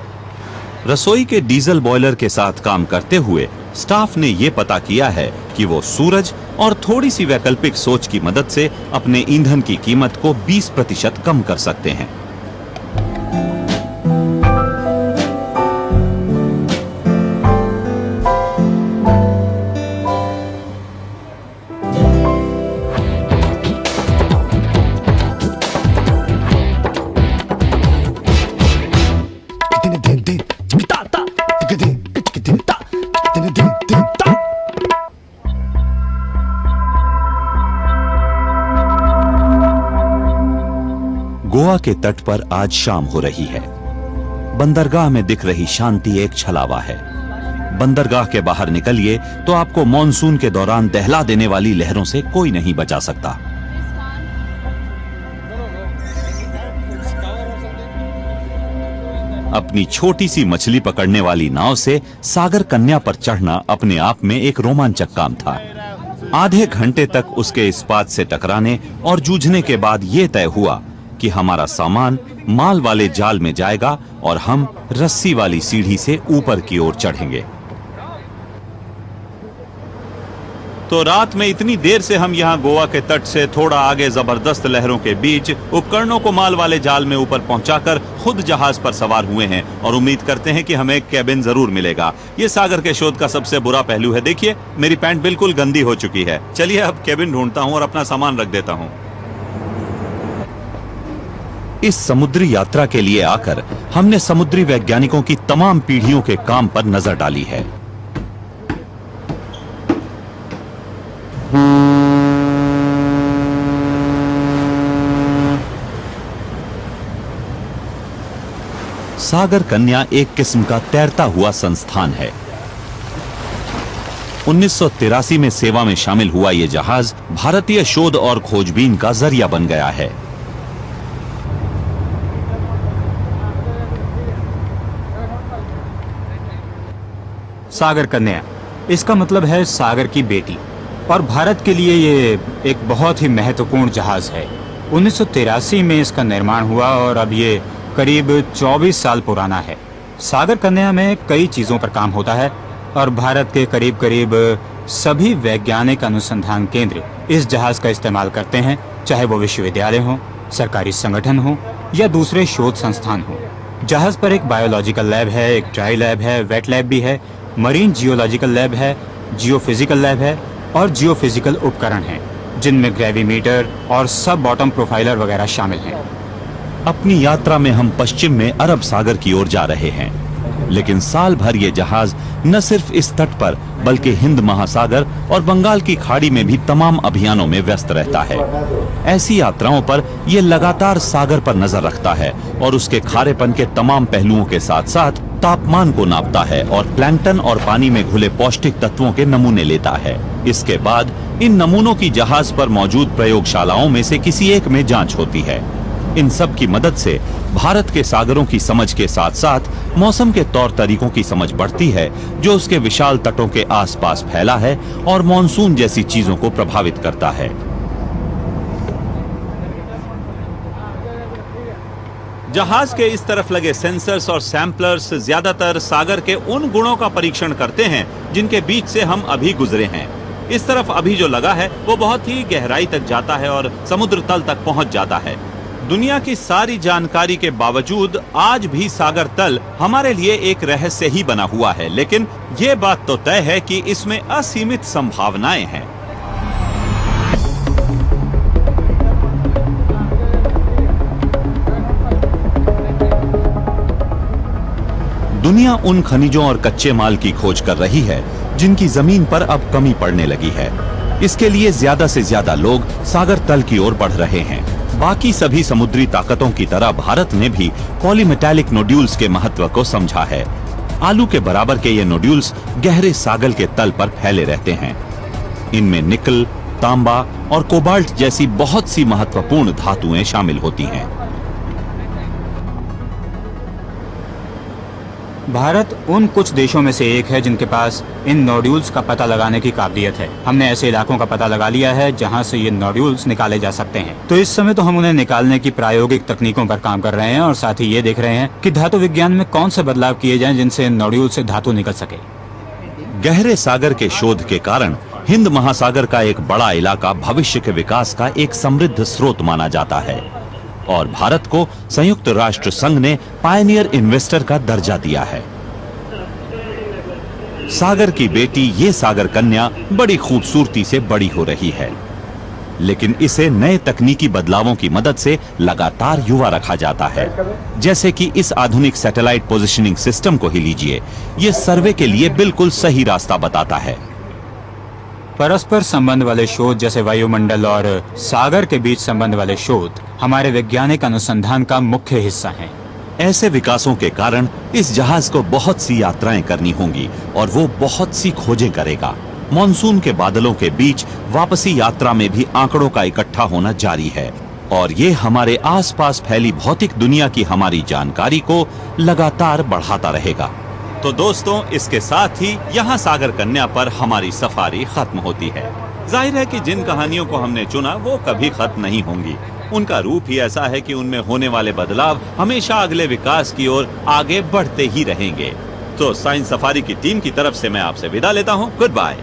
रसोई के डीजल बॉयलर के साथ काम करते हुए स्टाफ ने ये पता किया है कि वो सूरज और थोड़ी सी वैकल्पिक सोच की मदद से अपने ईंधन की कीमत को 20% कम कर सकते हैं। गोवा के तट पर आज शाम हो रही है। बंदरगाह में दिख रही शांति एक छलावा है। बंदरगाह के बाहर निकलिए तो आपको मॉनसून के दौरान दहला देने वाली लहरों से कोई नहीं बचा सकता। अपनी छोटी सी मछली पकड़ने वाली नाव से सागर कन्या पर चढ़ना अपने आप में एक रोमांचक काम था। आधे घंटे तक उसके इस्पात से टकराने और जूझने के बाद ये तय हुआ कि हमारा सामान माल वाले जाल में जाएगा और हम रस्सी वाली सीढ़ी से ऊपर की ओर चढ़ेंगे। तो रात में इतनी देर से हम यहाँ गोवा के तट से थोड़ा आगे जबरदस्त लहरों के बीच उपकरणों को माल वाले जाल में ऊपर पहुंचाकर खुद जहाज पर सवार हुए हैं और उम्मीद करते हैं कि हमें एक कैबिन जरूर मिलेगा। ये सागर के शोध का सबसे बुरा पहलू है। देखिए मेरी पैंट बिल्कुल गंदी हो चुकी है। चलिए अब कैबिन ढूंढता हूँ और अपना सामान रख देता हूँ। इस समुद्री यात्रा के लिए आकर हमने समुद्री वैज्ञानिकों की तमाम पीढ़ियों के काम पर नजर डाली है। सागर कन्या एक किस्म का तैरता हुआ संस्थान है। 1983 में सेवा में शामिल हुआ ये जहाज भारतीय शोध और खोजबीन का जरिया बन गया है। सागर कन्या, इसका मतलब है सागर की बेटी, और भारत के लिए ये एक बहुत ही महत्वपूर्ण जहाज है। 1983 में इसका निर्माण हुआ और अब ये करीब 24 साल पुराना है। सागर कन्या में कई चीज़ों पर काम होता है और भारत के करीब करीब सभी वैज्ञानिक अनुसंधान केंद्र इस जहाज का इस्तेमाल करते हैं, चाहे वो विश्वविद्यालय हो, सरकारी संगठन हो या दूसरे शोध संस्थान हो। जहाज पर एक बायोलॉजिकल लैब है, एक ड्राई लैब है, वेट लैब भी है, मरीन जियोलॉजिकल लैब है, जियोफिजिकल लैब है और जियोफिजिकल उपकरण हैं, जिनमें ग्रेविमीटर और सब बॉटम प्रोफाइलर वगैरह शामिल हैं। अपनी यात्रा में हम पश्चिम में अरब सागर की ओर जा रहे हैं, लेकिन साल भर ये जहाज न सिर्फ इस तट पर बल्कि हिंद महासागर और बंगाल की खाड़ी में भी तमाम अभियानों में व्यस्त रहता है। ऐसी यात्राओं पर ये लगातार सागर पर नजर रखता है और उसके खारेपन के तमाम पहलुओं के साथ साथ तापमान को नापता है और प्लैंकटन और पानी में घुले पौष्टिक तत्वों के नमूने लेता है। इसके बाद इन नमूनों की जहाज पर मौजूद प्रयोगशालाओं में से किसी एक में जांच होती है। इन सब की मदद से भारत के सागरों की समझ के साथ साथ मौसम के तौर तरीकों की समझ बढ़ती है, जो उसके विशाल तटों के आसपास फैला है और मॉनसून जैसी चीजों को प्रभावित करता है। जहाज के इस तरफ लगे सेंसर्स और सैंपलर्स ज्यादातर सागर के उन गुणों का परीक्षण करते हैं जिनके बीच से हम अभी गुजरे हैं। इस तरफ अभी जो लगा है वो बहुत ही गहराई तक जाता है और समुद्र तल तक पहुंच जाता है। दुनिया की सारी जानकारी के बावजूद आज भी सागर तल हमारे लिए एक रहस्य ही बना हुआ है, लेकिन ये बात तो तय है कि इसमें असीमित संभावनाएं हैं। दुनिया उन खनिजों और कच्चे माल की खोज कर रही है जिनकी जमीन पर अब कमी पड़ने लगी है। इसके लिए ज्यादा से ज्यादा लोग सागर तल की ओर बढ़ रहे हैं। बाकी सभी समुद्री ताकतों की तरह भारत ने भी पॉलीमेटालिक नोड्यूल्स के महत्व को समझा है। आलू के बराबर के ये नोड्यूल्स गहरे सागर के तल पर फैले रहते हैं। इनमें निकल, तांबा और कोबाल्ट जैसी बहुत सी महत्वपूर्ण धातुएं शामिल होती हैं। भारत उन कुछ देशों में से एक है जिनके पास इन नोड्यूल्स का पता लगाने की काबिलियत है। हमने ऐसे इलाकों का पता लगा लिया है जहां से ये नोड्यूल्स निकाले जा सकते हैं। तो इस समय तो हम उन्हें निकालने की प्रायोगिक तकनीकों पर काम कर रहे हैं और साथ ही ये देख रहे हैं कि धातु विज्ञान में कौन से बदलाव किए जाएं जिनसे इन नोड्यूल से धातु निकल सके। गहरे सागर के शोध के कारण हिंद महासागर का एक बड़ा इलाका भविष्य के विकास का एक समृद्ध स्रोत माना जाता है और भारत को संयुक्त राष्ट्र संघ ने पायनियर इन्वेस्टर का दर्जा दिया है। सागर की बेटी ये सागर कन्या बड़ी खूबसूरती से बड़ी हो रही है, लेकिन इसे नए तकनीकी बदलावों की मदद से लगातार युवा रखा जाता है। जैसे कि इस आधुनिक सैटेलाइट पोजिशनिंग सिस्टम को ही लीजिए, ये सर्वे के लिए बिल्कुल सही रास्ता बताता है। परस्पर संबंध वाले शोध जैसे वायुमंडल और सागर के बीच संबंध वाले शोध हमारे वैज्ञानिक अनुसंधान का मुख्य हिस्सा हैं। ऐसे विकासों के कारण इस जहाज को बहुत सी यात्राएं करनी होंगी और वो बहुत सी खोजें करेगा। मॉनसून के बादलों के बीच वापसी यात्रा में भी आंकड़ों का इकट्ठा होना जारी है और ये हमारे आसपास फैली भौतिक दुनिया की हमारी जानकारी को लगातार बढ़ाता रहेगा। तो दोस्तों, इसके साथ ही यहाँ सागर कन्या पर हमारी सफारी खत्म होती है। जाहिर है कि जिन कहानियों को हमने चुना वो कभी खत्म नहीं होंगी। उनका रूप ही ऐसा है कि उनमें होने वाले बदलाव हमेशा अगले विकास की ओर आगे बढ़ते ही रहेंगे। तो साइंस सफारी की टीम की तरफ से मैं आपसे विदा लेता हूँ। Good bye.